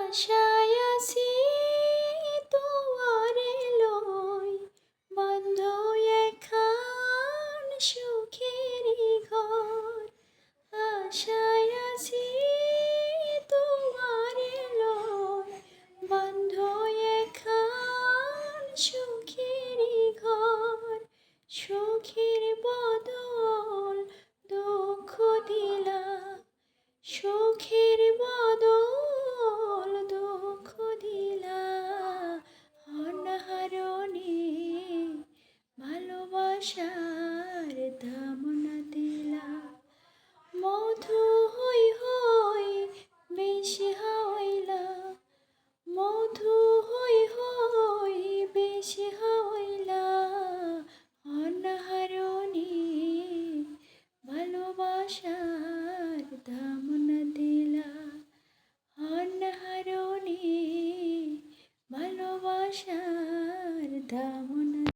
আশায় আছি তোয়ারে লই বন্ধ এখান সুখেরই ঘর। আশায় আছি তোয়ারে লই বন্ধ এখান সুখেরই ঘর। সুখের বদল দুঃখ দিলা, সুখের বদল দুঃখ দিলা। অনাহারণে ভালোবাসার দাম না দিলা। মধু হই হই বেশি হাওয়াইলা, মধু হই হই বেশি হাওয়াইলা। অনাহারণে ভালোবাসার দাম না দিলা। অনাহারণে ভালোবাসার দাম